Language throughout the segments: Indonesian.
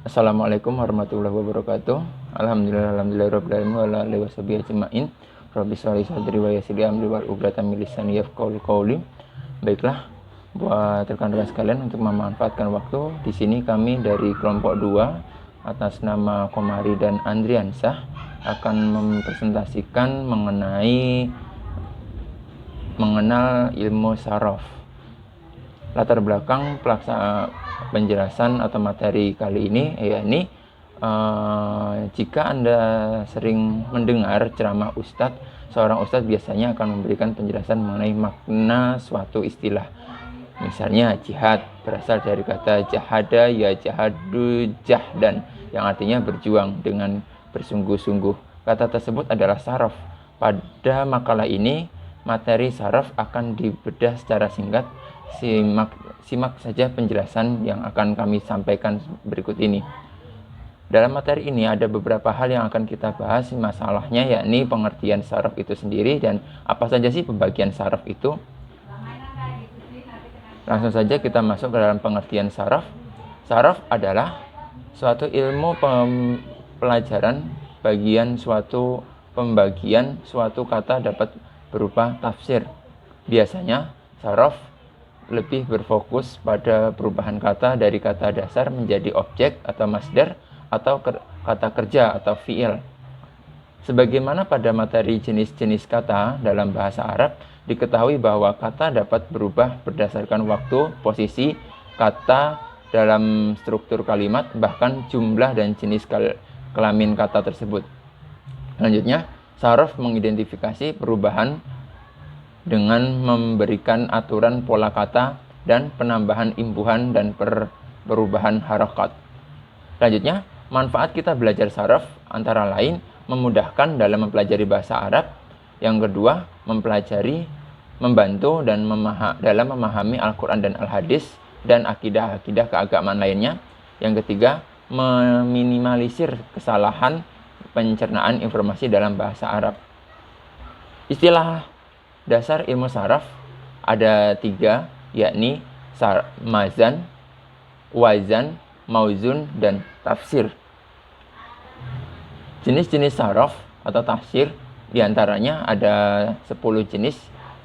Assalamualaikum warahmatullahi wabarakatuh. Alhamdulillahirabbil alamin wa ala alihi washabihi ajmain. Rabbi shrah li sadri wa yassir li amri wal 'uqdatam min lisani yafqahu qawli. Baiklah, buat rekan-rekan sekalian, untuk memanfaatkan waktu, di sini kami dari kelompok 2 atas nama Komari dan Andriansah akan mempresentasikan mengenal ilmu saraf. Latar belakang penjelasan atau materi kali ini, yakni jika Anda sering mendengar ceramah ustadz, seorang ustadz biasanya akan memberikan penjelasan mengenai makna suatu istilah. Misalnya jihad berasal dari kata jahada, ya jahadu jahdan, yang artinya berjuang dengan bersungguh-sungguh. Kata tersebut adalah saraf. Pada makalah ini, materi saraf akan dibedah secara singkat. Simak saja penjelasan yang akan kami sampaikan berikut ini. Dalam materi ini ada beberapa hal yang akan kita bahas masalahnya, yakni pengertian saraf itu sendiri dan apa saja sih pembagian saraf itu. Langsung saja kita masuk ke dalam pengertian saraf. Saraf adalah suatu ilmu pelajaran pembagian suatu kata dapat berupa tafsir. Biasanya saraf lebih berfokus pada perubahan kata dari kata dasar menjadi objek atau masdar atau kata kerja atau fi'il. Sebagaimana pada materi jenis-jenis kata dalam bahasa Arab, diketahui bahwa kata dapat berubah berdasarkan waktu, posisi kata dalam struktur kalimat, bahkan jumlah dan jenis kelamin kata tersebut. Selanjutnya, saraf mengidentifikasi perubahan dengan memberikan aturan pola kata dan penambahan imbuhan dan perubahan harokat. Selanjutnya, manfaat kita belajar saraf antara lain memudahkan dalam mempelajari bahasa Arab. Yang kedua, membantu dalam memahami Al-Quran dan Al-Hadis dan akidah-akidah keagamaan lainnya. Yang ketiga, meminimalisir kesalahan pencernaan informasi dalam bahasa Arab. Istilah dasar ilmu saraf ada 3, yakni mazan, wazan, mauzun, dan tafsir. Jenis-jenis saraf atau tafsir diantaranya ada 10 jenis,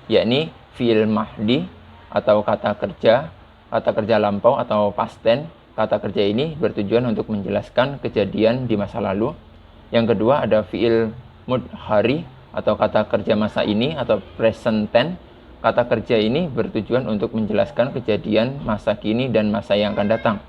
yakni fi'il mahdi atau kata kerja lampau atau past tense. Kata kerja ini bertujuan untuk menjelaskan kejadian di masa lalu. Yang kedua ada fi'il mudhari atau kata kerja masa ini atau present tense. Kata kerja ini bertujuan untuk menjelaskan kejadian masa kini dan masa yang akan datang.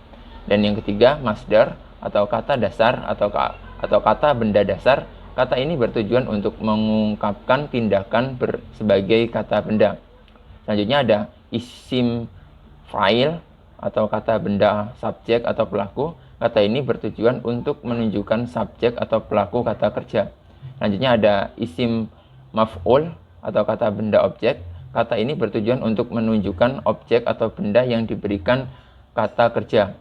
Dan yang ketiga, masdar atau kata dasar atau kata benda dasar. Kata ini bertujuan untuk mengungkapkan tindakan sebagai kata benda. Selanjutnya ada isim fa'il atau kata benda subjek atau pelaku. Kata ini bertujuan untuk menunjukkan subjek atau pelaku kata kerja. Selanjutnya ada isim maf'ul atau kata benda objek. Kata ini bertujuan untuk menunjukkan objek atau benda yang diberikan kata kerja.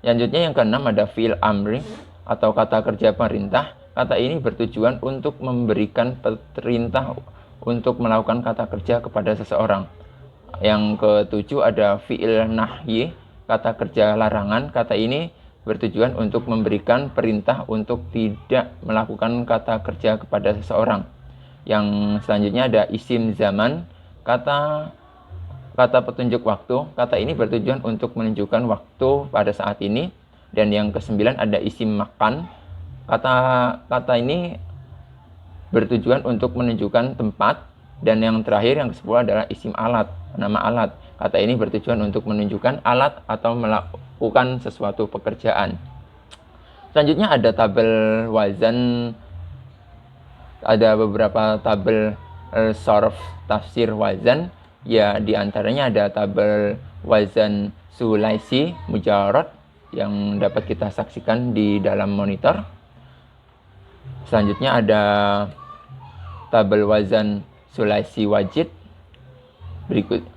Selanjutnya yang keenam ada fi'il amri atau kata kerja perintah. Kata ini bertujuan untuk memberikan perintah untuk melakukan kata kerja kepada seseorang. Yang ketujuh ada fi'il nahyi, kata kerja larangan. Kata ini bertujuan untuk memberikan perintah untuk tidak melakukan kata kerja kepada seseorang. Yang selanjutnya ada isim zaman, kata petunjuk waktu. Kata ini bertujuan untuk menunjukkan waktu pada saat ini. Dan yang kesembilan ada isim makan. Kata ini bertujuan untuk menunjukkan tempat. Dan yang terakhir, yang ke-10 adalah isim alat, nama alat. Kata ini bertujuan untuk menunjukkan alat atau melakukan sesuatu pekerjaan. Selanjutnya ada tabel wazan. Ada beberapa tabel saraf tafsir wazan. Ya, diantaranya ada tabel wazan sulaisi mujarrad yang dapat kita saksikan di dalam monitor. Selanjutnya ada tabel wazan sulaisi wajid. Berikut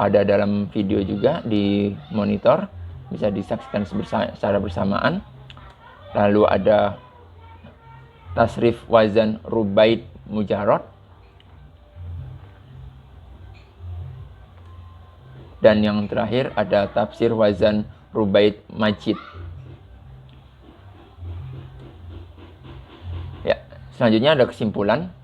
ada dalam video juga di monitor, bisa disaksikan secara bersamaan. Lalu ada tasrif wazan rubaid mujarrad. Dan yang terakhir ada tafsir wazan Rubaid Majid. Ya, selanjutnya ada kesimpulan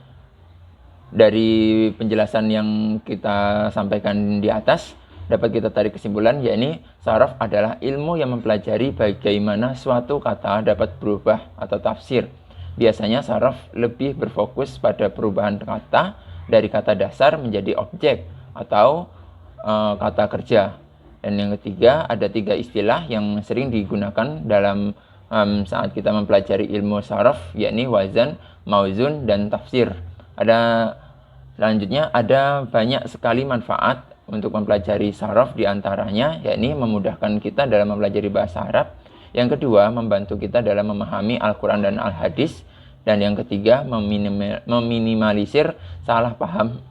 dari penjelasan yang kita sampaikan di atas. Dapat kita tarik kesimpulan, yakni saraf adalah ilmu yang mempelajari bagaimana suatu kata dapat berubah atau tafsir. Biasanya saraf lebih berfokus pada perubahan kata dari kata dasar menjadi objek atau kata kerja. Dan yang ketiga, ada 3 istilah yang sering digunakan dalam saat kita mempelajari ilmu saraf, yakni wazan, mauzun, dan tafsir. Selanjutnya ada banyak sekali manfaat untuk mempelajari saraf, diantaranya yakni memudahkan kita dalam mempelajari bahasa Arab. Yang kedua, membantu kita dalam memahami Al-Quran dan Al-Hadis. Dan yang ketiga, meminimalisir salah paham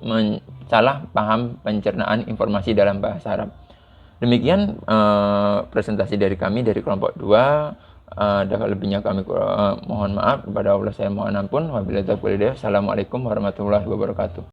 pencernaan informasi dalam bahasa Arab. Demikian presentasi dari kami dari kelompok 2. Ada lebihnya kami mohon maaf. Kepada Allah saya mohon ampun. Wabillahi taufiq wal hidayah. Assalamualaikum warahmatullahi wabarakatuh.